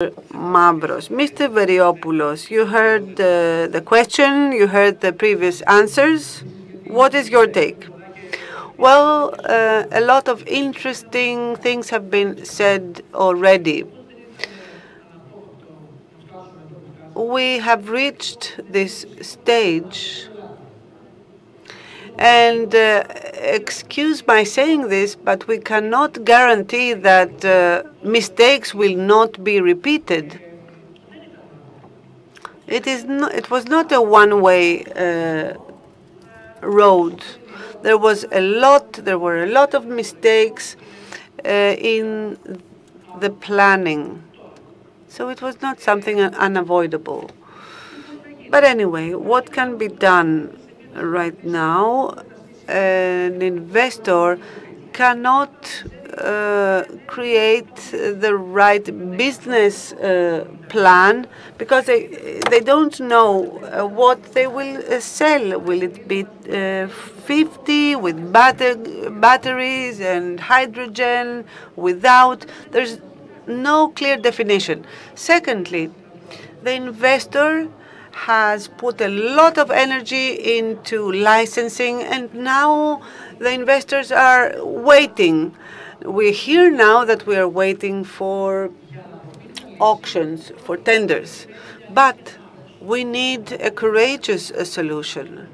Mavros. Mr. Veriopoulos, you heard the question, you heard the previous answers. What is your take? Well, a lot of interesting things have been said already. We have reached this stage, and excuse my saying this, but we cannot guarantee that mistakes will not be repeated. It was not a one-way road. There were a lot of mistakes in the planning. So it was not something unavoidable. But anyway, what can be done right now? An investor cannot create the right business plan because they don't know what they will sell. Will it be 50 with batteries and hydrogen without? There's no clear definition. Secondly, the investor has put a lot of energy into licensing, and now the investors are waiting. We hear now that we are waiting for auctions, for tenders, but we need a courageous solution.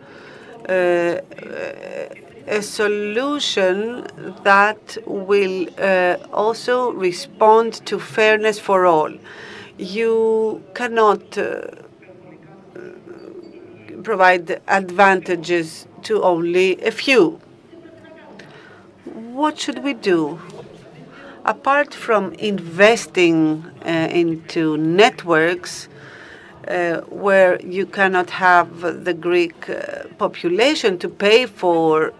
A solution that will also respond to fairness for all. You cannot provide advantages to only a few. What should we do? Apart from investing into networks, where you cannot have the Greek population to pay for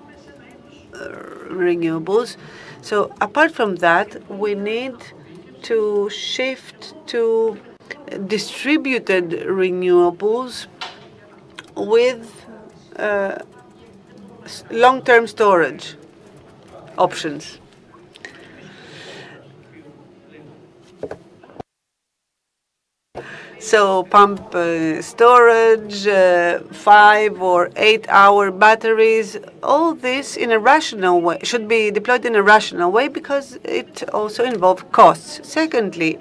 renewables. So apart from that, we need to shift to distributed renewables with long-term storage options. So pump storage, 5 or 8 hour batteries, all this in a rational way, should be deployed in a rational way because it also involves costs. Secondly,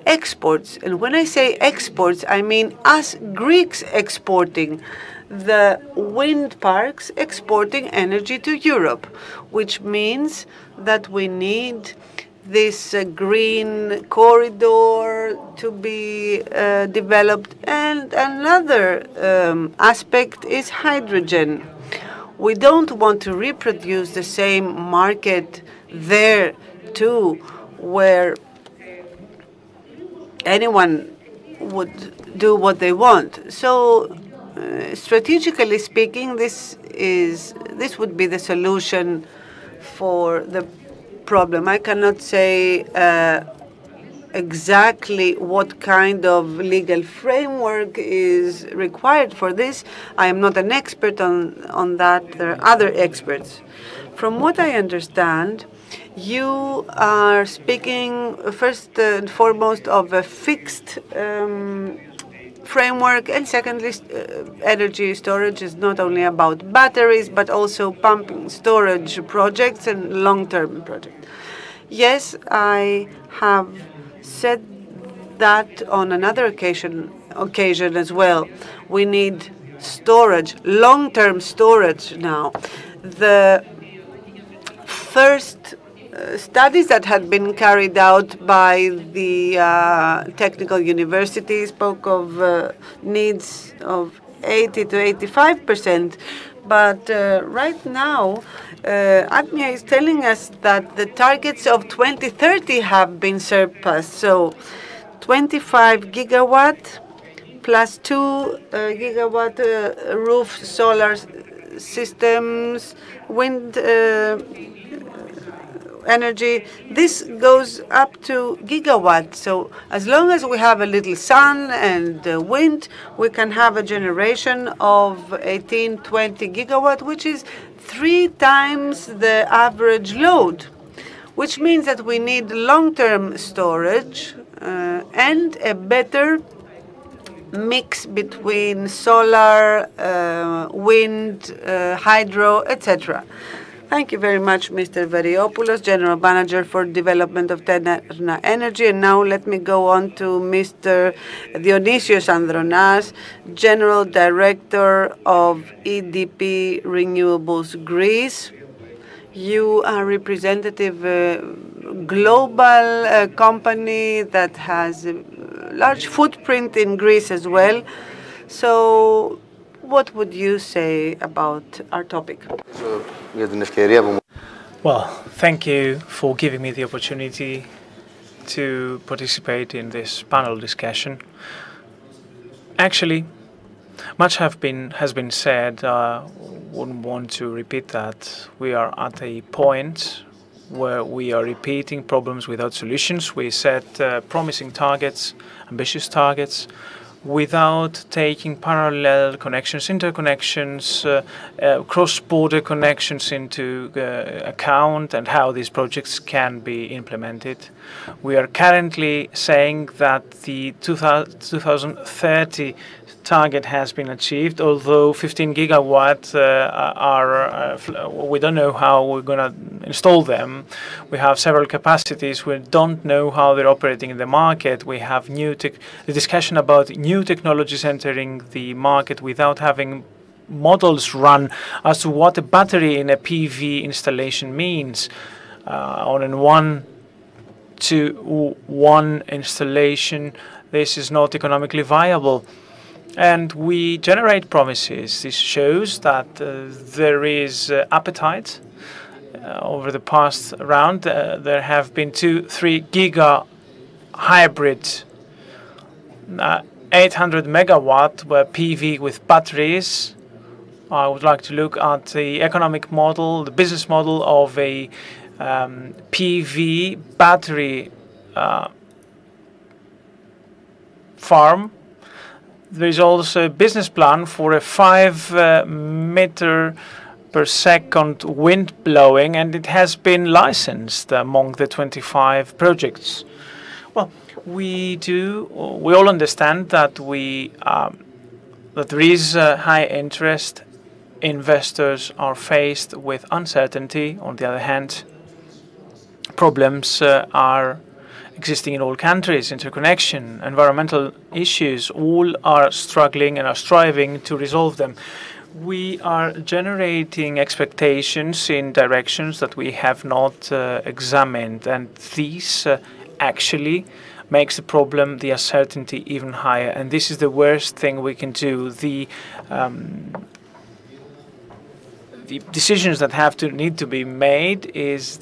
exports. And when I say exports, I mean us Greeks exporting, the wind parks exporting energy to Europe, which means that we need this green corridor to be developed. And another aspect is hydrogen. We don't want to reproduce the same market there too, where anyone would do what they want. So strategically speaking, this would be the solution for the problem. I cannot say exactly what kind of legal framework is required for this. I am not an expert on that. There are other experts. From what I understand, you are speaking first and foremost of a fixed framework, and secondly, energy storage is not only about batteries, but also pumping storage projects and long-term projects. Yes, I have said that on another occasion as well. We need storage, long-term storage now. The first studies that had been carried out by the technical university spoke of needs of 80 to 85%. But right now, ADMIA is telling us that the targets of 2030 have been surpassed. So 25 gigawatt plus 2 gigawatt roof solar systems, wind energy, this goes up to gigawatts. So as long as we have a little sun and wind, we can have a generation of 18, 20 gigawatt, which is 3 times the average load, which means that we need long-term storage and a better mix between solar, wind, hydro, etc. Thank you very much, Mr. Veriopoulos, General Manager for Development of Terna Energy. And now let me go on to Mr. Dionysios Andronas, General Director of EDP Renewables Greece. You are representative global company that has a large footprint in Greece as well. So what would you say about our topic? Well, thank you for giving me the opportunity to participate in this panel discussion. Actually, much has been said. I wouldn't want to repeat that. We are at a point where we are repeating problems without solutions. We set promising targets, ambitious targets, without taking parallel connections, interconnections, cross-border connections into account and how these projects can be implemented. We are currently saying that the 2030 target has been achieved, although 15 gigawatts we don't know how we're going to install them. We have several capacities. We don't know how they're operating in the market. We have the discussion about new technologies entering the market without having models run as to what a battery in a PV installation means. On a 1-to-1 installation, this is not economically viable. And we generate promises. This shows that there is appetite. Over the past round, there have been 2-3 giga hybrid 800 megawatt were PV with batteries. I would like to look at the economic model, the business model of a PV battery farm. There is also a business plan for a 5 meter per second wind blowing, and it has been licensed among the 25 projects. Well, we all understand that that there is high interest. Investors are faced with uncertainty. On the other hand, problems are existing in all countries, interconnection, environmental issues, all are struggling and are striving to resolve them. We are generating expectations in directions that we have not examined, and this actually makes the problem, the uncertainty, even higher. And this is the worst thing we can do. The decisions that need to be made is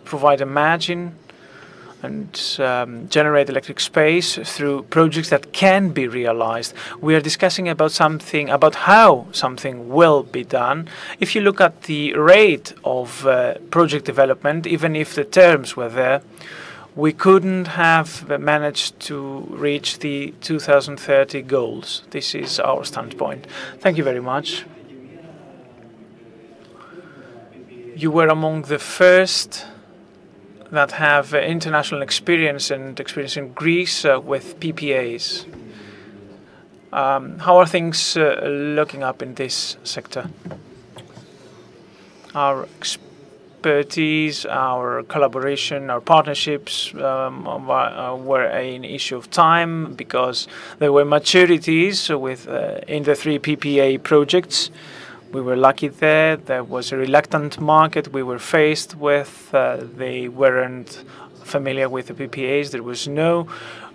provide a margin and generate electric space through projects that can be realized. We are discussing about how something will be done. If you look at the rate of project development, even if the terms were there, we couldn't have managed to reach the 2030 goals. This is our standpoint. Thank you very much. You were among the first that have international experience and experience in Greece with PPAs. How are things looking up in this sector? Our expertise, our collaboration, our partnerships were an issue of time because there were maturities in the 3 PPA projects. We were lucky there. There was a reluctant market we were faced with. They weren't familiar with the PPAs. There was no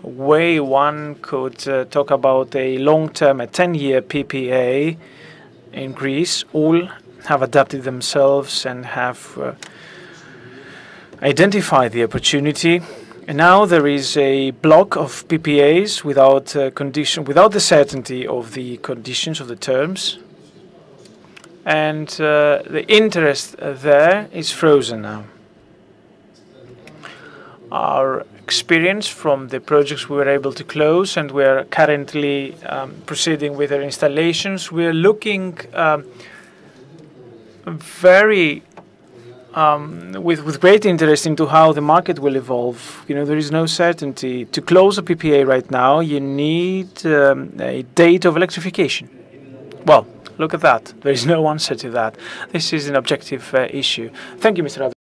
way one could talk about a long-term, a 10-year PPA in Greece. All have adapted themselves and have identified the opportunity. And now there is a block of PPAs without the certainty of the conditions of the terms. And the interest there is frozen now. Our experience from the projects we were able to close, and we are currently proceeding with their installations, we are looking very with great interest into how the market will evolve. You know, there is no certainty. To close a PPA right now, you need a date of electrification. Well, look at that. There is no answer to that. This is an objective issue. Thank you, Mr.